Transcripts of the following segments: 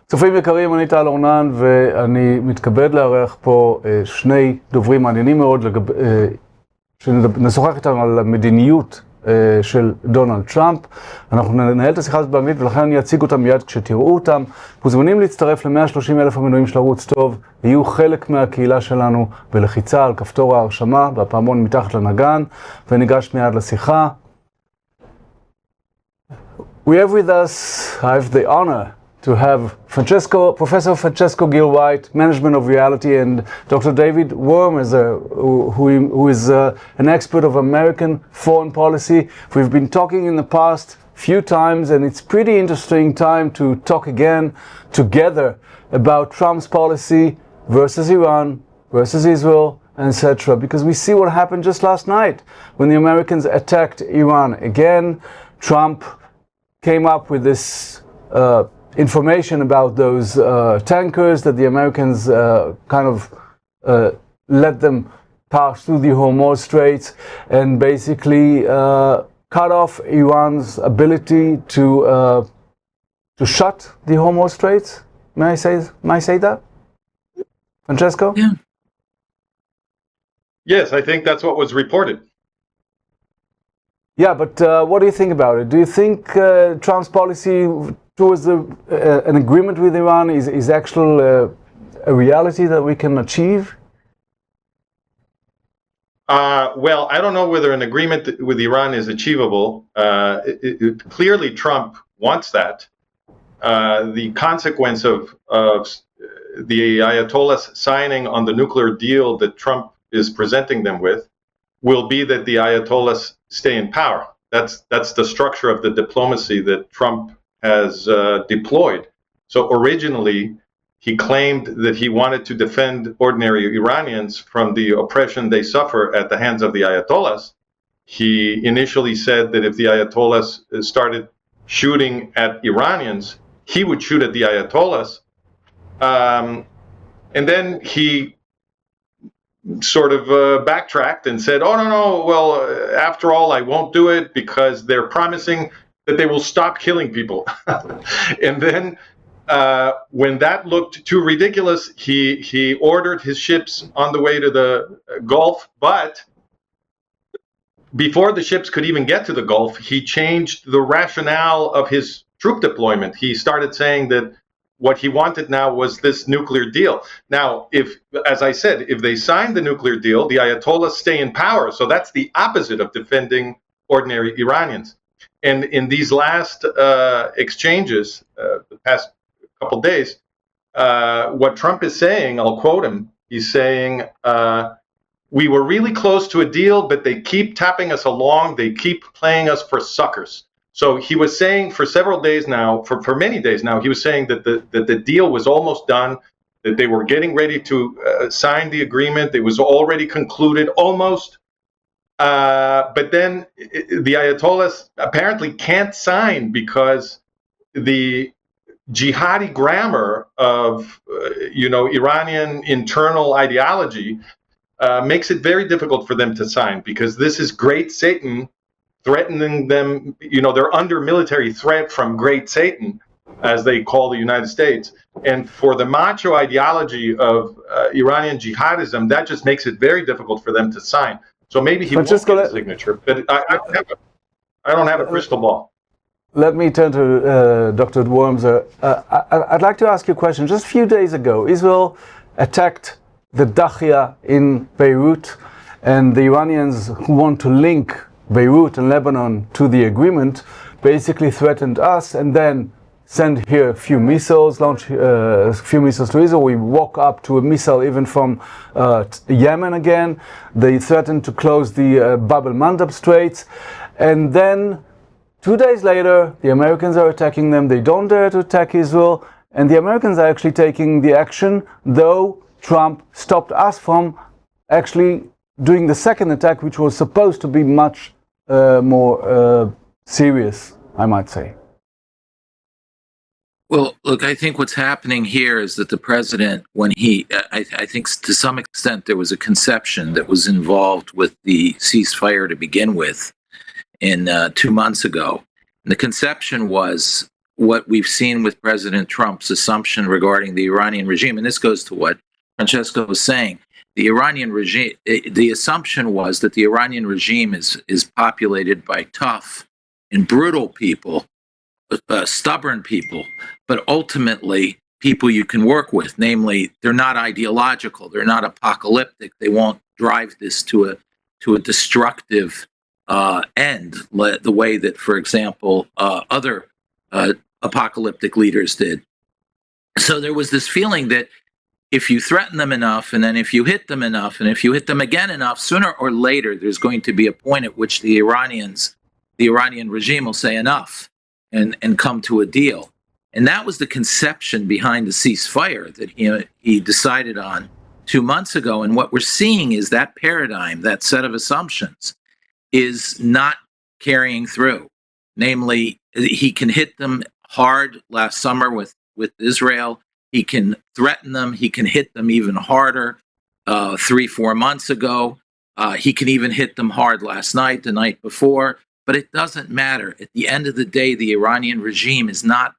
צופים יקרים, אני טל אורנן, ואני מתכבד לארח פה שני דוברים מעניינים מאוד, שנשוחח איתם על המדיניות של דונלד טראמפ. אנחנו ננהל את השיחה הזאת באנגלית, ולכן אני אציג אותם מיד כשתראו אותם. מוזמנים להצטרף ל-130,000 המנויים של ערוץ טוב, יהיו חלק מהקהילה שלנו בלחיצה על כפתור ההרשמה, והפעמון מתחת לנגן, וניגש מיד לשיחה. We have with us, I have the honor to have Professor Francesco Gil-White, Management of Reality, and Dr. David Wurmzer, who is an expert of American foreign policy. We've been talking in the past few times, and it's pretty interesting time to talk again together about Trump's policy versus Iran, versus Israel, etc. Because we see what happened just last night when the Americans attacked Iran again. Trump came up with this information about those tankers that the Americans let them pass through the Hormuz Straits and basically cut off Iran's ability to shut the Hormuz Straits. May I say that, Francesco? Yeah. Yes, I think that's what was reported. Yeah, but what do you think about it? Do you think Trump's policy towards an agreement with Iran is actual a reality that we can achieve? Well, I don't know whether an agreement with Iran is achievable. Clearly, Trump wants that. The consequence of the Ayatollahs signing on the nuclear deal that Trump is presenting them with will be that the Ayatollahs stay in power. That's the structure of the diplomacy that Trump has deployed. So originally, he claimed that he wanted to defend ordinary Iranians from the oppression they suffer at the hands of the Ayatollahs. He initially said that if the Ayatollahs started shooting at Iranians, he would shoot at the Ayatollahs. And then he sort of backtracked and said, oh, no, well, after all, I won't do it because they're promising that they will stop killing people. And then when that looked too ridiculous, he ordered his ships on the way to the Gulf. But before the ships could even get to the Gulf, he changed the rationale of his troop deployment. He started saying that what he wanted now was this nuclear deal. Now, as I said, if they sign the nuclear deal, the Ayatollahs stay in power. So that's the opposite of defending ordinary Iranians. And in these last exchanges, the past couple days, what Trump is saying, I'll quote him, he's saying, we were really close to a deal, but they keep tapping us along. They keep playing us for suckers. So he was saying for several days now, for many days now, he was saying that the deal was almost done, that they were getting ready to sign the agreement. It was already concluded, almost. But then the Ayatollahs apparently can't sign because the jihadi grammar of Iranian internal ideology makes it very difficult for them to sign, because this is great Satan threatening them. They're under military threat from great Satan, as they call the United States. And for the macho ideology of Iranian jihadism, that just makes it very difficult for them to sign. So maybe he won't get a signature, but I don't have a crystal ball. Let me turn to Dr. Wurmzer. I'd like to ask you a question. Just a few days ago, Israel attacked the Dahia in Beirut, and the Iranians who want to link Beirut and Lebanon to the agreement basically threatened us and then send here a few missiles, launch a few missiles to Israel. We walk up to a missile even from Yemen again. They threatened to close the Bab el-Mandab Straits. And then 2 days later, the Americans are attacking them. They don't dare to attack Israel. And the Americans are actually taking the action, though Trump stopped us from actually doing the second attack, which was supposed to be much more serious, I might say. Well, look, I think what's happening here is that the president, when I think to some extent there was a conception that was involved with the ceasefire to begin with in 2 months ago. And the conception was what we've seen with President Trump's assumption regarding the Iranian regime, and this goes to what Francesco was saying. The Iranian regime, the assumption was that the Iranian regime is populated by tough and brutal people, stubborn people, but ultimately people you can work with. Namely, they're not ideological, they're not apocalyptic, they won't drive this to a destructive end, the way that, for example, other apocalyptic leaders did. So there was this feeling that if you threaten them enough, and then if you hit them enough, and if you hit them again enough, sooner or later there's going to be a point at which the Iranian regime will say enough and come to a deal. And that was the conception behind the ceasefire that he decided on 2 months ago. And what we're seeing is that paradigm, that set of assumptions, is not carrying through. Namely, he can hit them hard last summer with Israel. He can threaten them. He can hit them even harder 3-4 months ago. He can even hit them hard last night, the night before. But it doesn't matter. At the end of the day, the Iranian regime is not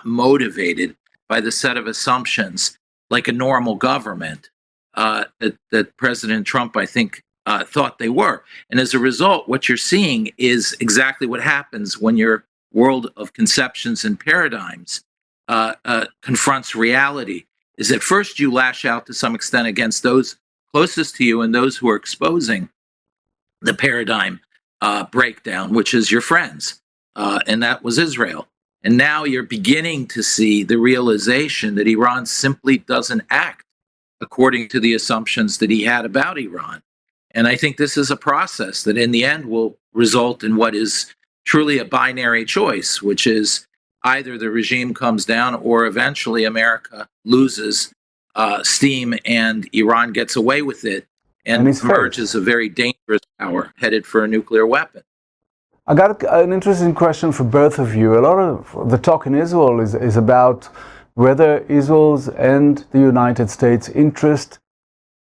motivated by the set of assumptions like a normal government that President Trump, I think, thought they were. And as a result, what you're seeing is exactly what happens when your world of conceptions and paradigms confronts reality. Is at first you lash out to some extent against those closest to you and those who are exposing the paradigm breakdown, which is your friends, and that was Israel. And now you're beginning to see the realization that Iran simply doesn't act according to the assumptions that he had about Iran. And I think this is a process that in the end will result in what is truly a binary choice, which is either the regime comes down or eventually America loses steam and Iran gets away with it and emerges a very dangerous power headed for a nuclear weapon. I got an interesting question for both of you. A lot of the talk in Israel is about whether Israel's and the United States interest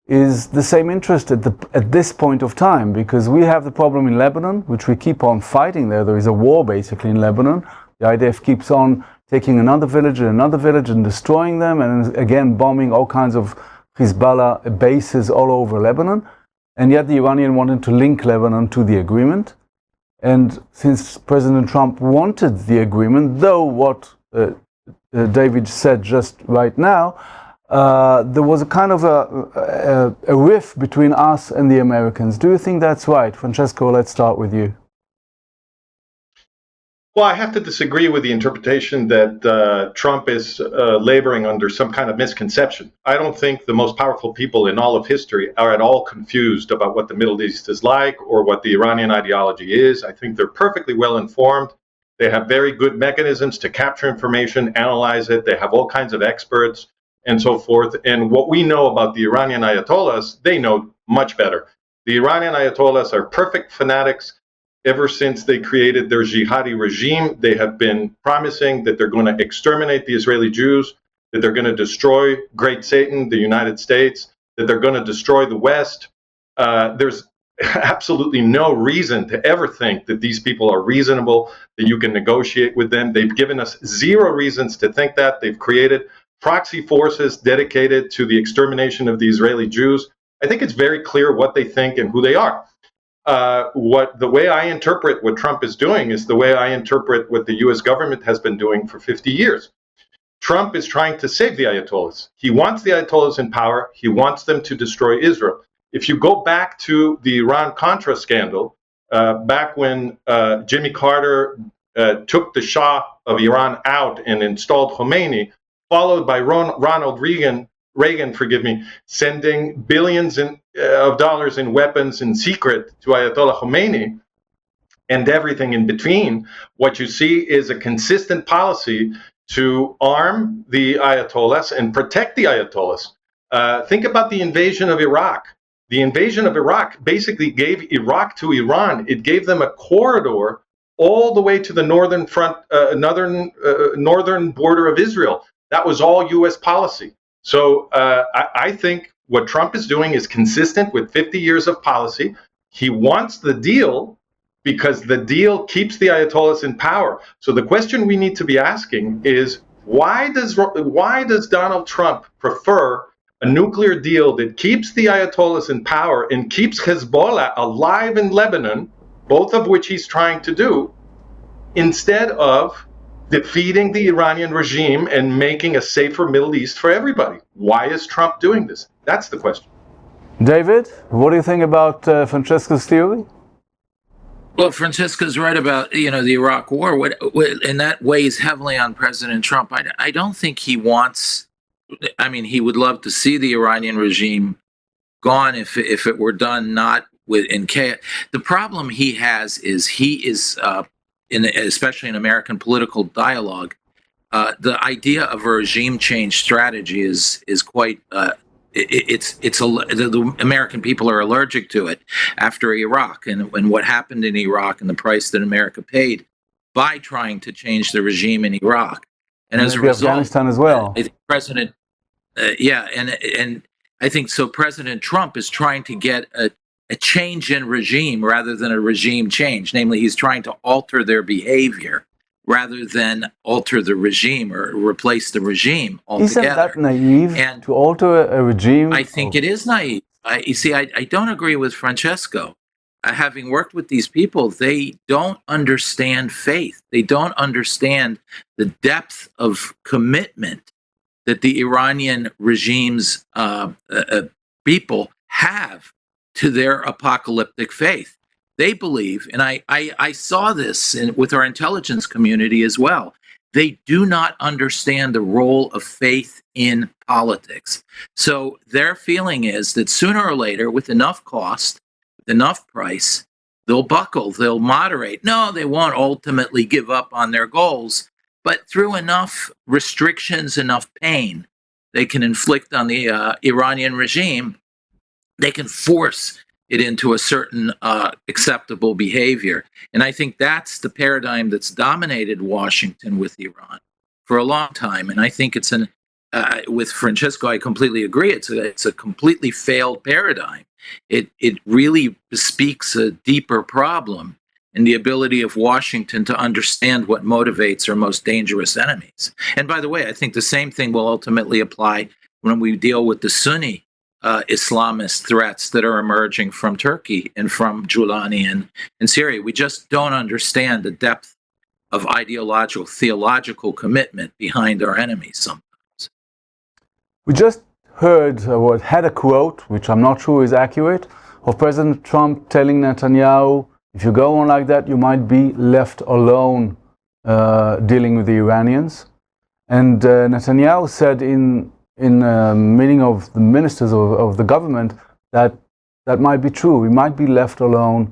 is the same interest at this point of time, because we have the problem in Lebanon, which we keep on fighting there. There is a war basically in Lebanon. The IDF keeps on taking another village and destroying them, and again bombing all kinds of Hezbollah bases all over Lebanon. And yet the Iranian wanted to link Lebanon to the agreement. And since President Trump wanted the agreement, though what David said just right now, there was a kind of a rift between us and the Americans. Do you think that's right? Francesco, let's start with you. Well, I have to disagree with the interpretation that Trump is laboring under some kind of misconception. I don't think the most powerful people in all of history are at all confused about what the Middle East is like or what the Iranian ideology is. I think they're perfectly well informed. They have very good mechanisms to capture information, analyze it. They have all kinds of experts and so forth. And what we know about the Iranian Ayatollahs, they know much better. The Iranian Ayatollahs are perfect fanatics. Ever since they created their jihadi regime, they have been promising that they're going to exterminate the Israeli Jews, that they're going to destroy Great Satan, the United States, that they're going to destroy the West. There's absolutely no reason to ever think that these people are reasonable, that you can negotiate with them. They've given us zero reasons to think that. They've created proxy forces dedicated to the extermination of the Israeli Jews. I think it's very clear what they think and who they are. The way I interpret what Trump is doing is the way I interpret what the US government has been doing for 50 years. Trump is trying to save the Ayatollahs. He wants the Ayatollahs in power. He wants them to destroy Israel. If you go back to the Iran-Contra scandal, back when Jimmy Carter took the Shah of Iran out and installed Khomeini, followed by Ronald Reagan, sending billions of dollars in weapons in secret to Ayatollah Khomeini and everything in between, what you see is a consistent policy to arm the Ayatollahs and protect the Ayatollahs. Think about the invasion of Iraq. The invasion of Iraq basically gave Iraq to Iran. It gave them a corridor all the way to the northern border of Israel. That was all U.S. policy. So I think what Trump is doing is consistent with 50 years of policy. He wants the deal, because the deal keeps the Ayatollahs in power. So the question we need to be asking is, why does Donald Trump prefer a nuclear deal that keeps the Ayatollahs in power and keeps Hezbollah alive in Lebanon, both of which he's trying to do, instead of defeating the Iranian regime and making a safer Middle East for everybody? Why is Trump doing this? That's the question. David, what do you think about Francesco's theory? Well, Francesco's right about, the Iraq war, and that weighs heavily on President Trump. I don't think he wants, he would love to see the Iranian regime gone if it were done not in chaos. The problem he has is especially in American political dialogue, the idea of a regime change strategy is quite the American people are allergic to it after Iraq and what happened in Iraq and the price that America paid by trying to change the regime in Iraq. And as a result, Afghanistan as well. I think and I think so. President Trump is trying to get a change in regime rather than a regime change. Namely, he's trying to alter their behavior rather than alter the regime or replace the regime altogether. Isn't that naive to alter a regime? I think it is naive. I don't agree with Francesco. Having worked with these people, they don't understand faith. They don't understand the depth of commitment that the Iranian regime's people have to their apocalyptic faith. They believe, and I saw this with our intelligence community as well, they do not understand the role of faith in politics. So their feeling is that sooner or later, with enough cost, with enough price, they'll buckle, they'll moderate. No, they won't ultimately give up on their goals, but through enough restrictions, enough pain they can inflict on the Iranian regime, they can force it into a certain acceptable behavior. And I think that's the paradigm that's dominated Washington with Iran for a long time. And I think it's with Francesco, I completely agree. It's a completely failed paradigm. It really bespeaks a deeper problem in the ability of Washington to understand what motivates our most dangerous enemies. And by the way, I think the same thing will ultimately apply when we deal with the Sunni Islamist threats that are emerging from Turkey and from Giuliani and Syria. We just don't understand the depth of ideological, theological commitment behind our enemies sometimes. We just heard had a quote, which I'm not sure is accurate, of President Trump telling Netanyahu, if you go on like that, you might be left alone dealing with the Iranians. And Netanyahu said in a meeting of the ministers of the government that might be true. We might be left alone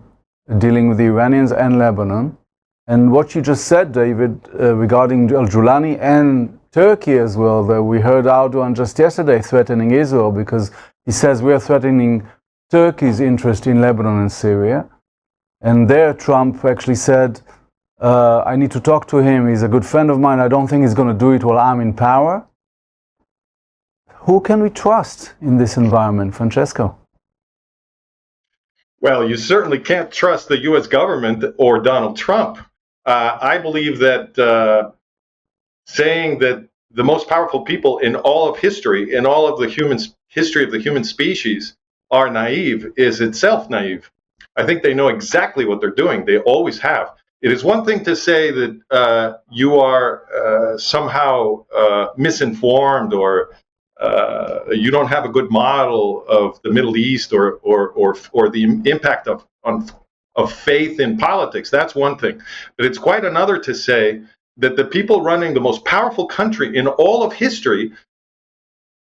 dealing with the Iranians and Lebanon. And what you just said, David, regarding al-Giuliani and Turkey as well, that we heard Erdogan just yesterday threatening Israel because he says we're threatening Turkey's interest in Lebanon and Syria. And there Trump actually said, I need to talk to him. He's a good friend of mine. I don't think he's going to do it while I'm in power. Who can we trust in this environment, Francesco? Well, you certainly can't trust the U.S. government or Donald Trump. I believe that saying that the most powerful people in all of history, in all of the history of the human species, are naive is itself naive. I think they know exactly what they're doing. They always have. It is one thing to say that you are somehow misinformed or you don't have a good model of the Middle East or the impact of faith in politics. That's one thing. But it's quite another to say that the people running the most powerful country in all of history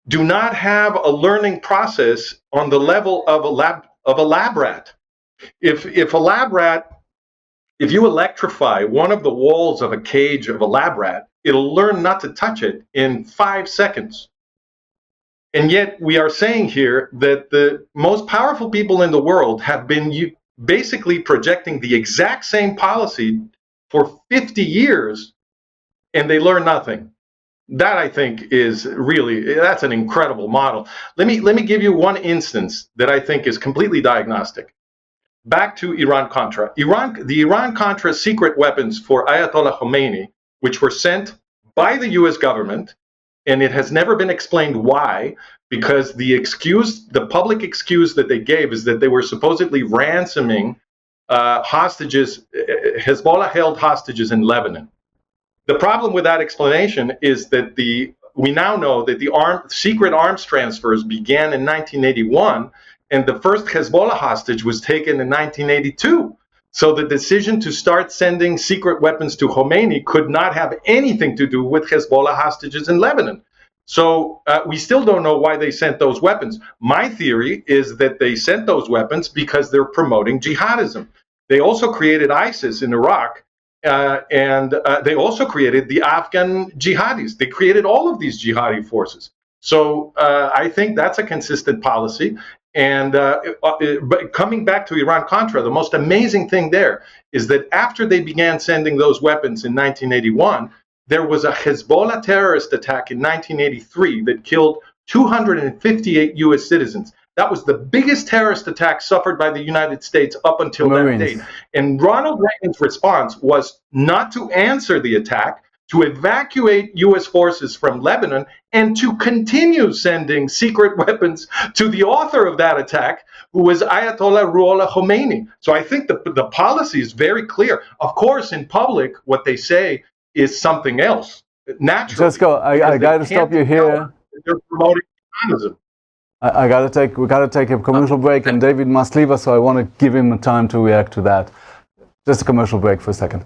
do not have a learning process on the level of a lab rat. If a lab rat, if you electrify one of the walls of a cage of a lab rat, it'll learn not to touch it in 5 seconds. And yet we are saying here that the most powerful people in the world have been basically projecting the exact same policy for 50 years, and they learn nothing. That, I think, is really, that's an incredible model. Let me give you one instance that I think is completely diagnostic. back to Iran-Contra. The Iran-Contra secret weapons for Ayatollah Khomeini, which were sent by the U.S. government, and it has never been explained why, because the public excuse that they gave is that they were supposedly ransoming hostages, Hezbollah-held hostages in Lebanon. The problem with that explanation is that we now know that the secret arms transfers began in 1981, and the first Hezbollah hostage was taken in 1982. So the decision to start sending secret weapons to Khomeini could not have anything to do with Hezbollah hostages in Lebanon. So we still don't know why they sent those weapons. My theory is that they sent those weapons because they're promoting jihadism. They also created ISIS in Iraq, and they also created the Afghan jihadis. They created all of these jihadi forces. So I think that's a consistent policy. And but coming back to Iran-Contra, the most amazing thing there is that after they began sending those weapons in 1981, there was a Hezbollah terrorist attack in 1983 that killed 258 U.S. citizens. That was the biggest terrorist attack suffered by the United States up until that date. And Ronald Reagan's response was not to answer the attack, to evacuate U.S. forces from Lebanon, and to continue sending secret weapons to the author of that attack, who was Ayatollah Ruhollah Khomeini. So I think the policy is very clear. Of course, in public, what they say is something else. Naturally, Cisco, I got to stop you here. They're promoting communism. we got to take a commercial break, and David must leave us, so I want to give him time to react to that. Just a commercial break for a second.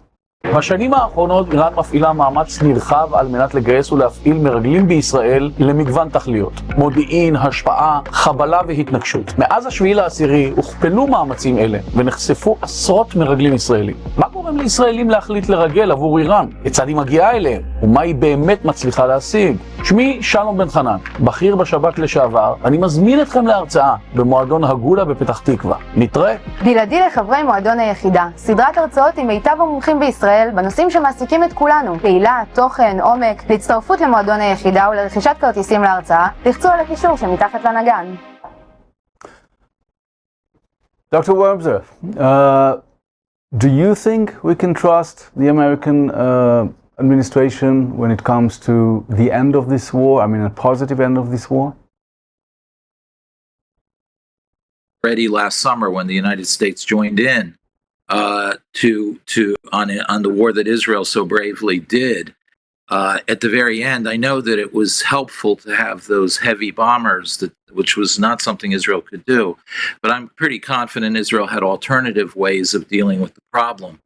בשנים האחרונות איראן מפעילה מאמץ נרחב על מנת לגייס ולהפעיל מרגלים בישראל למגוון תכליות. מודיעין, השפעה, חבלה והתנגשות. מאז השביעי לעשירי הוכפלו מאמצים אלה ונחשפו עשרות מרגלים ישראלים. מה גורם לישראלים להחליט לרגל עבור איראן? כיצד היא מגיעה אליהם? ומה היא באמת מצליחה להשיג? שמי שלום בן חנן, בכיר בשב"כ לשעבר. אני מזמין אתכם להרצאה במועדון הגולה בפתח תקווה. נתראה. בלעדי לחברי מועדון היחידה. סדרת הרצאות עם מיטב המומחים בישראל בנושאים שמעסיקים את כולנו, קהילת, תוכן, עומק. להצטרפות למועדון היחידה ולרכישת כרטיסים להרצאה, לחצו על הקישור שמתחת לנגן. Dr. Wurmser, do you think we can trust the American administration when it comes to the end of this war? I mean, a positive end of this war? Already last summer, when the United States joined in on the war that Israel so bravely did, at the very end, I know that it was helpful to have those heavy bombers, which was not something Israel could do. But I'm pretty confident Israel had alternative ways of dealing with the problem.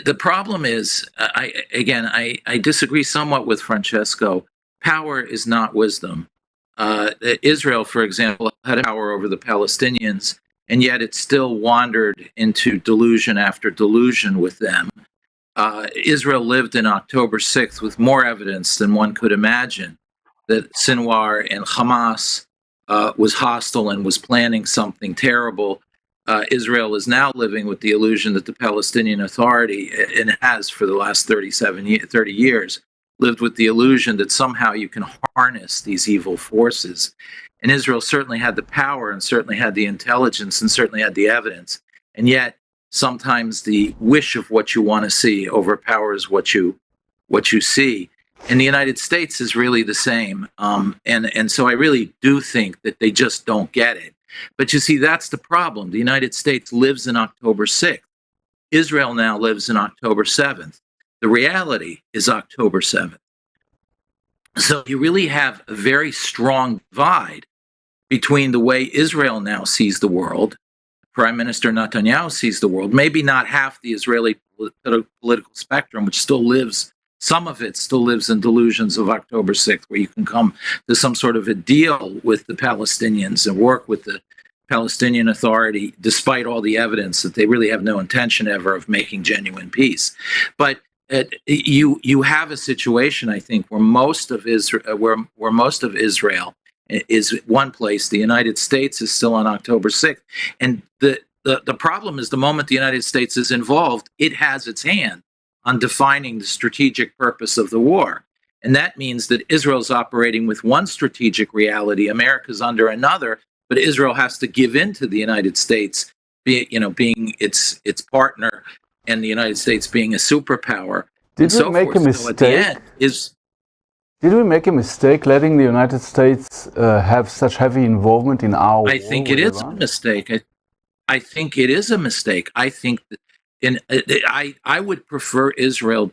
The problem is, I disagree somewhat with Francesco. Power is not wisdom. Israel, for example, had power over the Palestinians, and yet it still wandered into delusion after delusion with them. Israel lived in October 6th with more evidence than one could imagine that Sinwar and Hamas was hostile and was planning something terrible. Israel is now living with the illusion that the Palestinian Authority, and has for the last 30 years, lived with the illusion that somehow you can harness these evil forces. And Israel certainly had the power and certainly had the intelligence and certainly had the evidence. And yet, sometimes the wish of what you want to see overpowers what you see. And the United States is really the same. And so I really do think that they just don't get it. But you see, that's the problem. The United States lives in October 6th. Israel now lives in October 7th. The reality is October 7th. So you really have a very strong divide between the way Israel now sees the world, Prime Minister Netanyahu sees the world, maybe not half the Israeli political spectrum, which still lives, some of it still lives in delusions of October 6th, where you can come to some sort of a deal with the Palestinians and work with the Palestinian Authority, despite all the evidence that they really have no intention ever of making genuine peace. But you have a situation, I think, where most of Israel is one place. The United States is still on October 6th. And the problem is, the moment the United States is involved, it has its hand on defining the strategic purpose of the war. And that means that Israel's operating with one strategic reality, America's under another, but Israel has to give in to the United States, being its partner, and the United States being a superpower. Did we make a mistake? Did we make a mistake letting the United States have such heavy involvement in our war? I think it is a mistake. I think it is a mistake. I think that, I would prefer Israel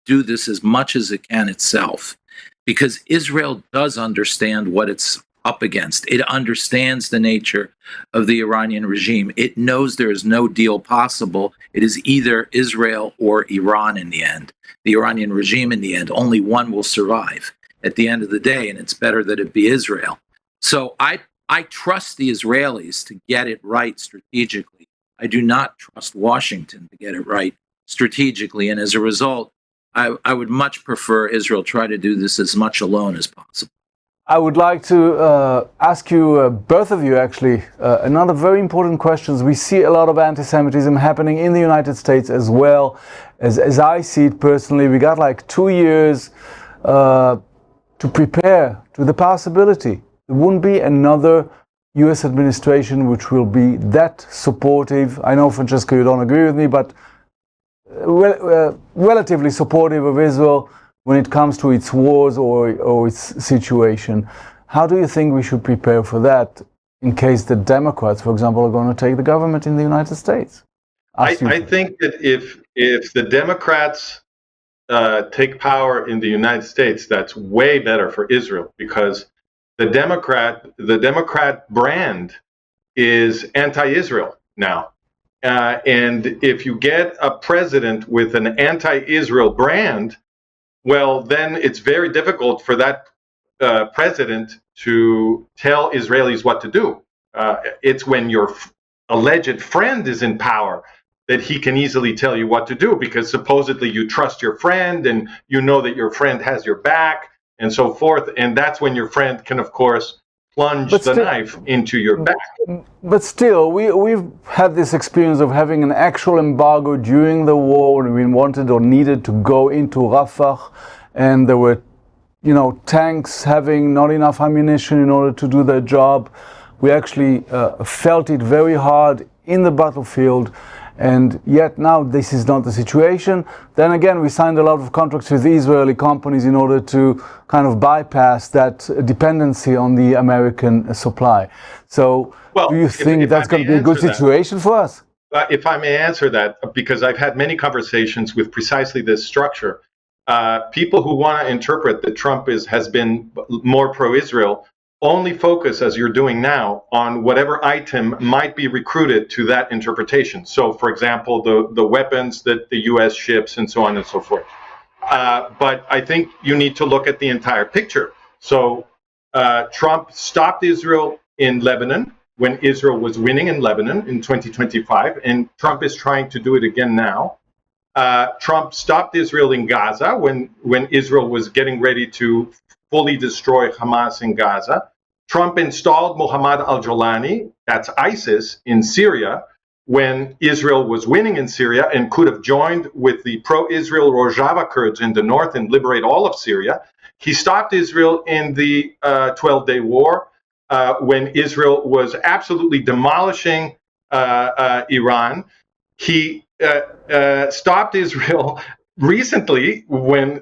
do this as much as it can itself, because Israel does understand what it's up against. It understands the nature of the Iranian regime. It knows there is no deal possible. It is either Israel or Iran in the end. The Iranian regime in the end, only one will survive at the end of the day, and it's better that it be Israel. So I trust the Israelis to get it right strategically. I do not trust Washington to get it right strategically, and as a result, I would much prefer Israel try to do this as much alone as possible. I would like to ask you, both of you actually, another very important question. We see a lot of anti-Semitism happening in the United States as well. As I see it personally, we got like 2 years to prepare to the possibility. There wouldn't be another US administration which will be that supportive. I know, Francesco, you don't agree with me, but relatively supportive of Israel when it comes to its wars or its situation. How do you think we should prepare for that in case the Democrats, for example, are going to take the government in the United States? I think that if the Democrats take power in the United States, that's way better for Israel, because the Democrat brand is anti-Israel now. And if you get a president with an anti-Israel brand, well, then it's very difficult for that president to tell Israelis what to do. It's when your alleged friend is in power that he can easily tell you what to do, because supposedly you trust your friend and you know that your friend has your back and so forth. And that's when your friend can, of course, plunge the knife into your back. But still, we've had this experience of having an actual embargo during the war when we wanted or needed to go into Rafah, and there were, tanks having not enough ammunition in order to do their job. We actually felt it very hard in the battlefield, and yet now this is not the situation. Then again, we signed a lot of contracts with Israeli companies in order to kind of bypass that dependency on the American supply. So do you think that's going to be a good situation for us? If I may answer that, because I've had many conversations with precisely this structure, people who want to interpret that Trump has been more pro-Israel only focus, as you're doing now, on whatever item might be recruited to that interpretation. So, for example, the weapons that the U.S. ships and so on and so forth. But I think you need to look at the entire picture. So Trump stopped Israel in Lebanon when Israel was winning in Lebanon in 2025, and Trump is trying to do it again now. Trump stopped Israel in Gaza when Israel was getting ready to fully destroy Hamas in Gaza. Trump installed Mohammad al-Jolani, that's ISIS, in Syria when Israel was winning in Syria and could have joined with the pro-Israel Rojava Kurds in the north and liberate all of Syria. He stopped Israel in the 12-day war when Israel was absolutely demolishing Iran. He stopped Israel recently when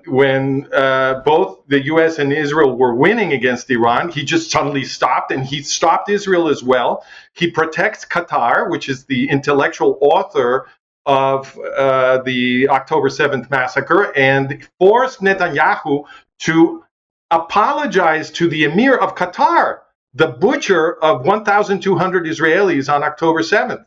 both the U.S. and Israel were winning against Iran. He just suddenly stopped, and he stopped Israel as well. He protects Qatar, which is the intellectual author of the October 7th massacre, and forced Netanyahu to apologize to the emir of Qatar, the butcher of 1,200 Israelis on October 7th.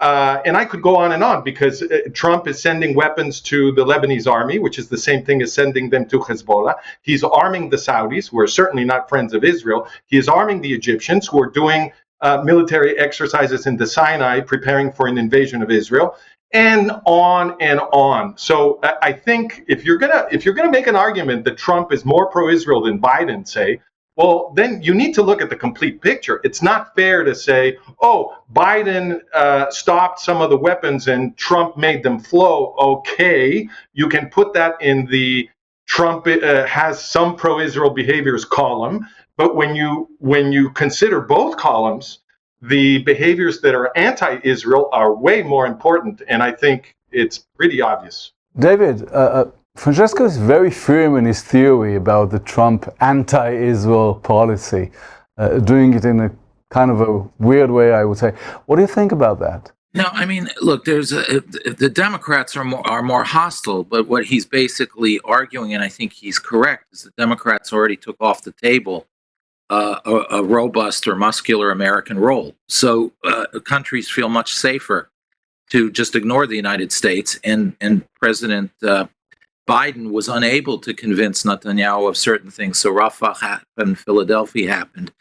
And I could go on and on, because Trump is sending weapons to the Lebanese army, which is the same thing as sending them to Hezbollah. He's arming the Saudis, who are certainly not friends of Israel. He is arming the Egyptians, who are doing military exercises in the Sinai, preparing for an invasion of Israel, and on and on. So I think if you're gonna make an argument that Trump is more pro-Israel than Biden, say, well, then you need to look at the complete picture. It's not fair to say, oh, Biden stopped some of the weapons and Trump made them flow. Okay, you can put that in the Trump has some pro-Israel behaviors column, But when you consider both columns, the behaviors that are anti-Israel are way more important, and I think it's pretty obvious. David, Francesco is very firm in his theory about the Trump anti-Israel policy, doing it in a kind of a weird way, I would say. What do you think about that? No, I mean, look, the Democrats are more hostile, but what he's basically arguing, and I think he's correct, is the Democrats already took off the table a robust or muscular American role. So countries feel much safer to just ignore the United States, and President Biden was unable to convince Netanyahu of certain things. So Rafah happened, Philadelphia happened.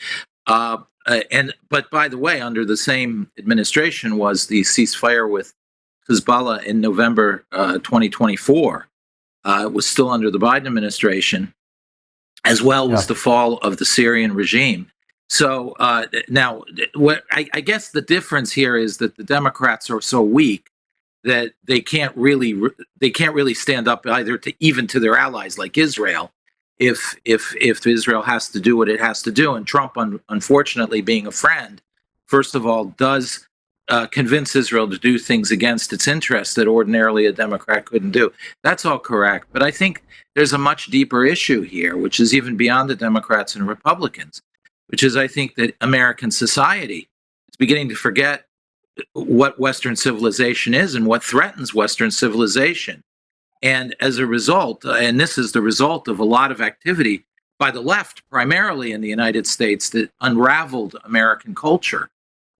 But by the way, under the same administration was the ceasefire with Hezbollah in November 2024. It was still under the Biden administration, as well was the fall of the Syrian regime. So now, what I guess the difference here is that the Democrats are so weak that they can't really stand up either to their allies like Israel. If Israel has to do what it has to do, and Trump, unfortunately, being a friend, first of all, does convince Israel to do things against its interests that ordinarily a Democrat couldn't do. That's all correct. But I think there's a much deeper issue here, which is even beyond the Democrats and Republicans, which is I think that American society is beginning to forget what Western civilization is and what threatens Western civilization. And as a result, and this is the result of a lot of activity by the left, primarily in the United States, that unraveled American culture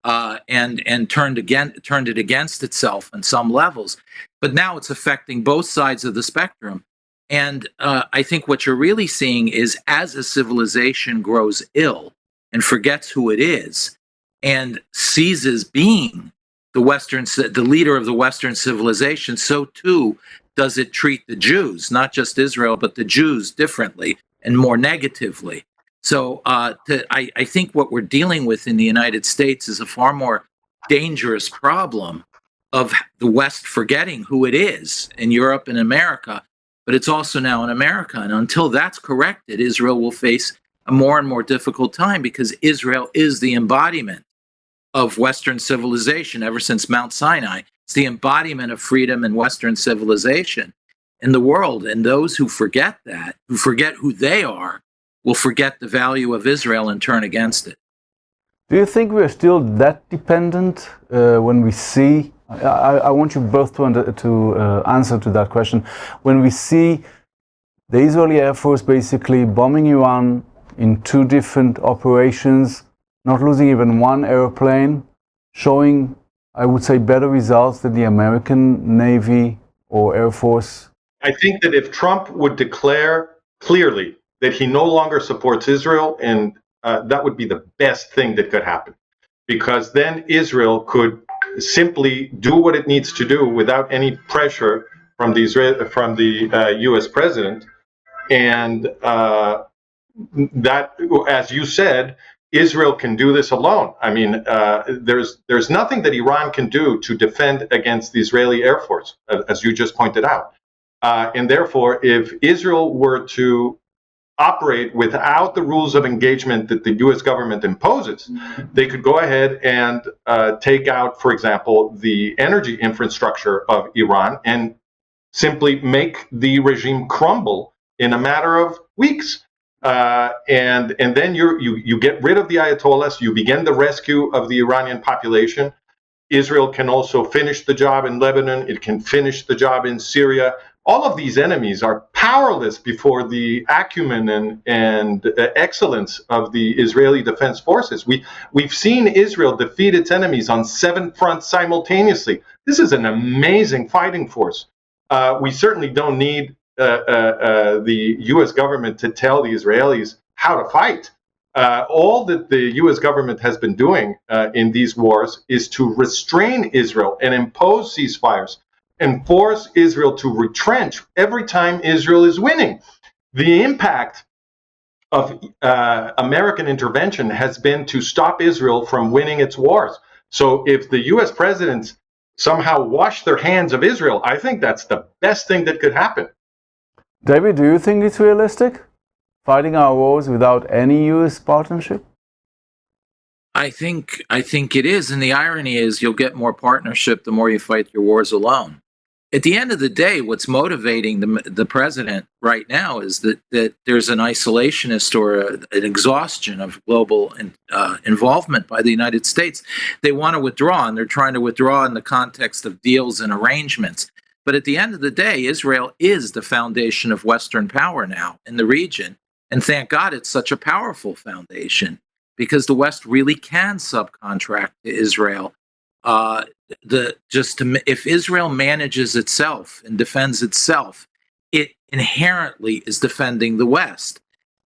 and turned it against itself on some levels. But now it's affecting both sides of the spectrum. And I think what you're really seeing is as a civilization grows ill and forgets who it is and ceases being the leader of the Western civilization, so too does it treat the Jews, not just Israel, but the Jews differently and more negatively. So I think what we're dealing with in the United States is a far more dangerous problem of the West forgetting who it is in Europe and America, but it's also now in America. And until that's corrected, Israel will face a more and more difficult time because Israel is the embodiment of Western civilization ever since Mount Sinai. It's the embodiment of freedom and Western civilization in the world. And those who forget that, who forget who they are, will forget the value of Israel and turn against it. Do you think we're still that dependent when we see, I want you both to answer to that question, when we see the Israeli Air Force basically bombing Iran in 2 different operations, not losing even one airplane, showing, I would say, better results than the American Navy or Air Force? I think that if Trump would declare clearly that he no longer supports Israel, and that would be the best thing that could happen, because then Israel could simply do what it needs to do without any pressure from the U.S. president, and that, as you said, Israel can do this alone. I mean, there's nothing that Iran can do to defend against the Israeli Air Force, as you just pointed out. And therefore, if Israel were to operate without the rules of engagement that the U.S. government imposes, they could go ahead and take out, for example, the energy infrastructure of Iran and simply make the regime crumble in a matter of weeks. And then you get rid of the Ayatollahs, you begin the rescue of the Iranian population. Israel can also finish the job in Lebanon, it can finish the job in Syria. All of these enemies are powerless before the acumen and excellence of the Israeli Defense Forces. We've seen Israel defeat its enemies on 7 fronts simultaneously. This is an amazing fighting force. We certainly don't need the U.S. government to tell the Israelis how to fight. All that the U.S. government has been doing in these wars is to restrain Israel and impose ceasefires and force Israel to retrench every time Israel is winning. The impact of American intervention has been to stop Israel from winning its wars. So if the U.S. presidents somehow wash their hands of Israel, I think that's the best thing that could happen. David, do you think it's realistic fighting our wars without any U.S. partnership? I think it is, and the irony is you'll get more partnership the more you fight your wars alone. At the end of the day, what's motivating the president right now is that there's an isolationist or an exhaustion of global involvement by the United States. They want to withdraw, and they're trying to withdraw in the context of deals and arrangements. But at the end of the day, Israel is the foundation of Western power now in the region. And thank God it's such a powerful foundation, because the West really can subcontract to Israel. If Israel manages itself and defends itself, it inherently is defending the West.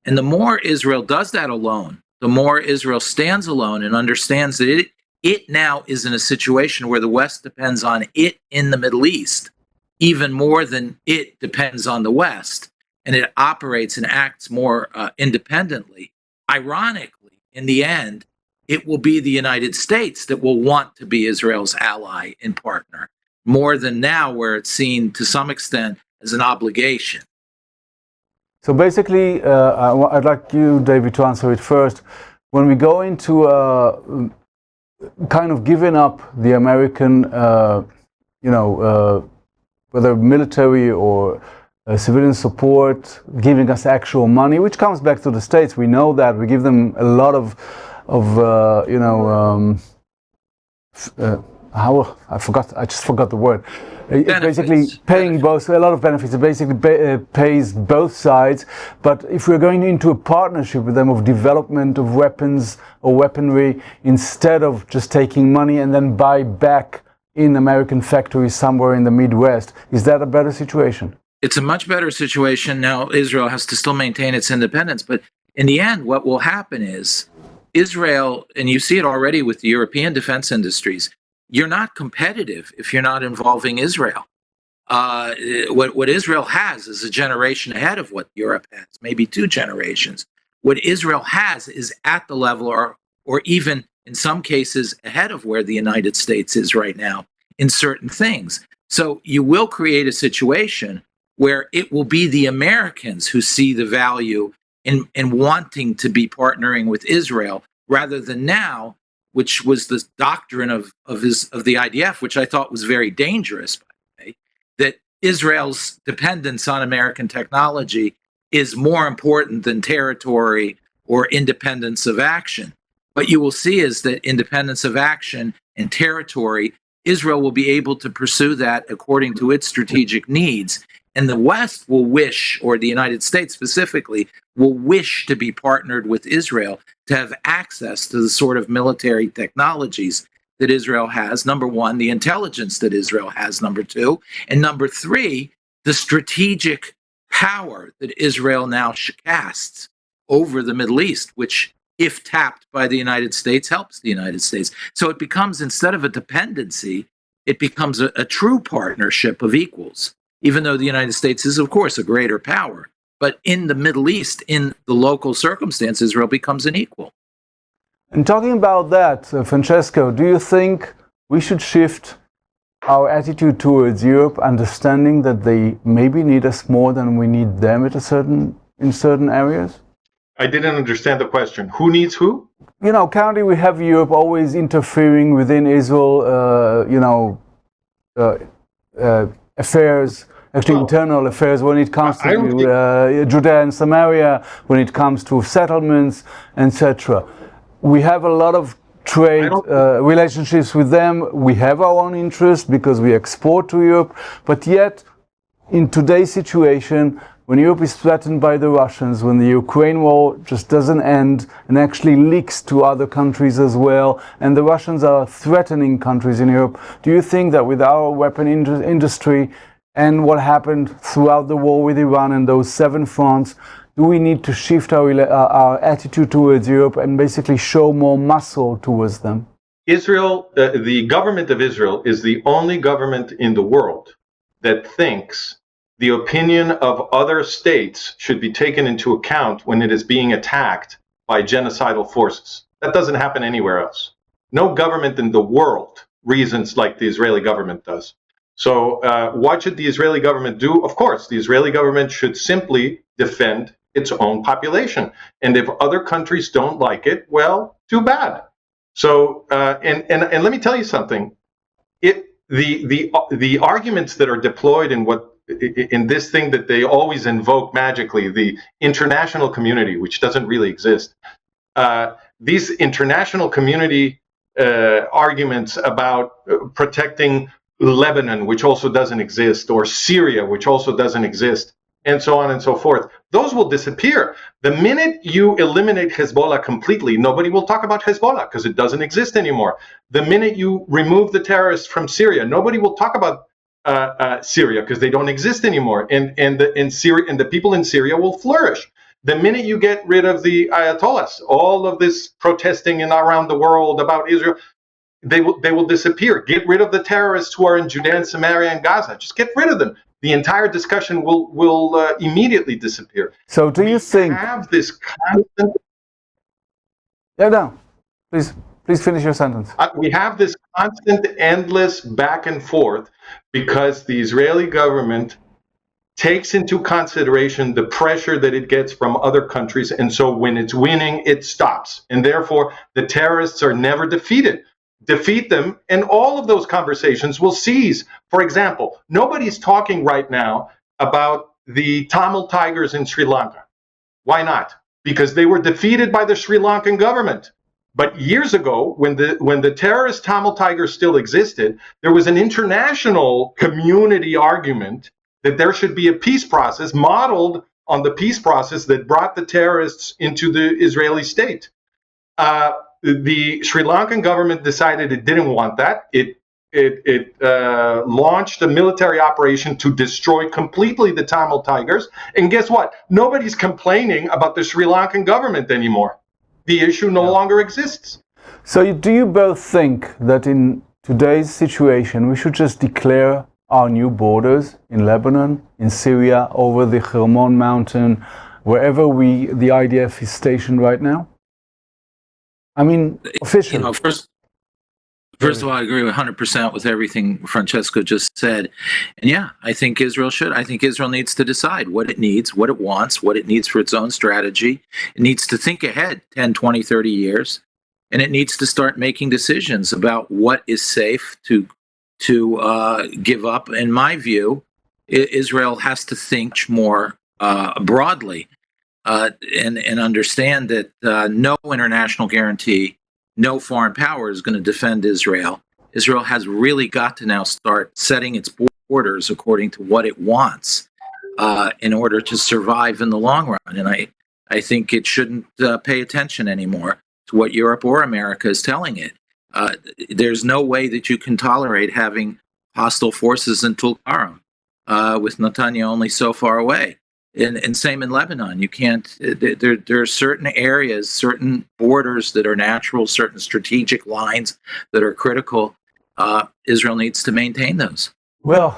And the more Israel does that alone, the more Israel stands alone and understands that it now is in a situation where the West depends on it in the Middle East, even more than it depends on the West. And it operates and acts more independently. Ironically, in the end, it will be the United States that will want to be Israel's ally and partner, more than now, where it's seen to some extent as an obligation. So basically, I'd like you, David, to answer it first. When we go into kind of giving up the American, whether military or civilian support, giving us actual money, which comes back to the States. We know that we give them a lot of I just forgot the word. Basically paying a lot of benefits. It basically pays both sides. But if we're going into a partnership with them of development of weapons or weaponry, instead of just taking money and then buy back in American factories somewhere in the Midwest, is that a better situation? It's a much better situation. Now, Israel has to still maintain its independence. But in the end, what will happen is Israel, and you see it already with the European defense industries, you're not competitive if you're not involving Israel. What Israel has is a generation ahead of what Europe has, maybe 2 generations. What Israel has is at the level or even in some cases ahead of where the United States is right now in certain things. So you will create a situation where it will be the Americans who see the value in wanting to be partnering with Israel, rather than now, which was the doctrine of the IDF, which I thought was very dangerous, by the way, that Israel's dependence on American technology is more important than territory or independence of action. What you will see is that independence of action and territory, Israel will be able to pursue that according to its strategic needs. And the West will wish, or the United States specifically, will wish to be partnered with Israel to have access to the sort of military technologies that Israel has. Number one, the intelligence that Israel has, number two. And number three, the strategic power that Israel now casts over the Middle East, which, if tapped by the United States, helps the United States. So it becomes, instead of a dependency, it becomes a true partnership of equals, even though the United States is, of course, a greater power. But in the Middle East, in the local circumstance, Israel becomes an equal. And talking about that, Francesco, do you think we should shift our attitude towards Europe, understanding that they maybe need us more than we need them in certain areas? I didn't understand the question. Who needs who? Currently we have Europe always interfering within Israel, affairs, actually internal affairs, when it comes to Judea and Samaria, when it comes to settlements, etc. We have a lot of trade relationships with them. We have our own interest because we export to Europe, but yet in today's situation, when Europe is threatened by the Russians, when the Ukraine war just doesn't end and actually leaks to other countries as well, and the Russians are threatening countries in Europe, do you think that with our weapon industry and what happened throughout the war with Iran and those 7 fronts, do we need to shift our attitude towards Europe and basically show more muscle towards them? Israel, the government of Israel is the only government in the world that thinks the opinion of other states should be taken into account when it is being attacked by genocidal forces. That doesn't happen anywhere else. No government in the world reasons like the Israeli government does. So what should the Israeli government do? Of course, the Israeli government should simply defend its own population. And if other countries don't like it, well, too bad. So, and let me tell you something. The arguments that are deployed in this thing that they always invoke magically, the international community, which doesn't really exist. These international community arguments about protecting Lebanon, which also doesn't exist, or Syria, which also doesn't exist, and so on and so forth, those will disappear. The minute you eliminate Hezbollah completely, nobody will talk about Hezbollah because it doesn't exist anymore. The minute you remove the terrorists from Syria, nobody will talk about Syria because they don't exist anymore, and the people in Syria will flourish. The minute you get rid of the Ayatollahs, all of this protesting around the world about Israel, they will disappear. Get rid of the terrorists who are in Judea and Samaria and Gaza. Just get rid of them. The entire discussion will immediately disappear. So do you think... have this constant... Yeah, please finish your sentence. We have this constant, endless back and forth because the Israeli government takes into consideration the pressure that it gets from other countries, and so when it's winning, it stops. And therefore, the terrorists are never defeated. Defeat them, and all of those conversations will cease. For example, nobody's talking right now about the Tamil Tigers in Sri Lanka. Why not? Because they were defeated by the Sri Lankan government. But years ago, when the terrorist Tamil Tigers still existed, there was an international community argument that there should be a peace process modeled on the peace process that brought the terrorists into the Israeli state. The Sri Lankan government decided it didn't want that. It launched a military operation to destroy completely the Tamil Tigers. And guess what? Nobody's complaining about the Sri Lankan government anymore. The issue no longer exists. So do you both think that in today's situation we should just declare our new borders in Lebanon, in Syria, over the Hermon mountain, wherever the IDF is stationed right now? I mean, officially. First of all, I agree 100% with everything Francesco just said. And yeah, I think Israel should. I think Israel needs to decide what it needs, what it wants, what it needs for its own strategy. It needs to think ahead 10, 20, 30 years. And it needs to start making decisions about what is safe to give up. In my view, Israel has to think more broadly and understand that no international guarantee, no foreign power is going to defend Israel. Israel has really got to now start setting its borders according to what it wants in order to survive in the long run. And I think it shouldn't pay attention anymore to what Europe or America is telling it. There's no way that you can tolerate having hostile forces in Tulkarm with Netanyahu only so far away. And same in Lebanon. You can't, there are certain areas, certain borders that are natural, certain strategic lines that are critical. Israel needs to maintain those. Well,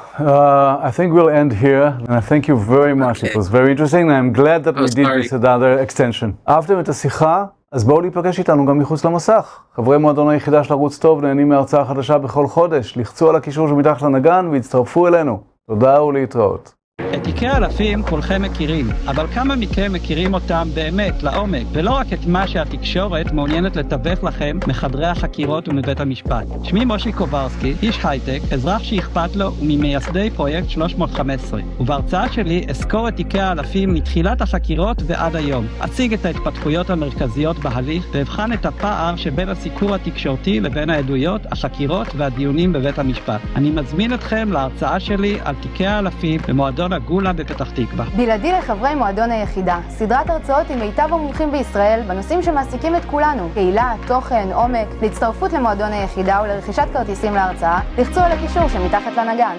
I think we'll end here, and I thank you very much. It was very interesting, and I'm glad that we did this another extension. אהבתם את השיחה? אז בואו להיפגש איתנו גם מחוץ למסך. חברי מועדון היחידה של ערוץ טוב נהנים מהרצאה חדשה בכל חודש. לחצו על הקישור שמתחת לנגן והצטרפו אלינו. תודה ולהתראות. את תיקי האלפים כולכם מכירים, אבל כמה מכם מכירים אותם באמת, לעומק, ולא רק את מה שהתקשורת מעוניינת לתווך לכם מחדרי החקירות ומבית המשפט. שמי מושי קוברסקי, איש הייטק, אזרח שאכפת לו וממייסדי פרויקט 315. ובהרצאה שלי אסקור את תיקי האלפים מתחילת החקירות ועד היום. אציג את ההתפתחויות המרכזיות בהליך, ואבחן את הפער שבין הסיקור התקשורתי לבין העדויות, החקירות והדיונים בבית המשפט. אני מזמין אתכם להרצאה שלי על תיקי האלפים במועדון הגולה בפתח תקווה. בלעדי לחברי מועדון היחידה, סדרת הרצאות עם מיטב המומחים בישראל בנושאים שמעסיקים את כולנו, קהילת, תוכן, עומק, להצטרפות למועדון היחידה ולרכישת כרטיסים להרצאה, לחצו על הקישור שמתחת לנגן.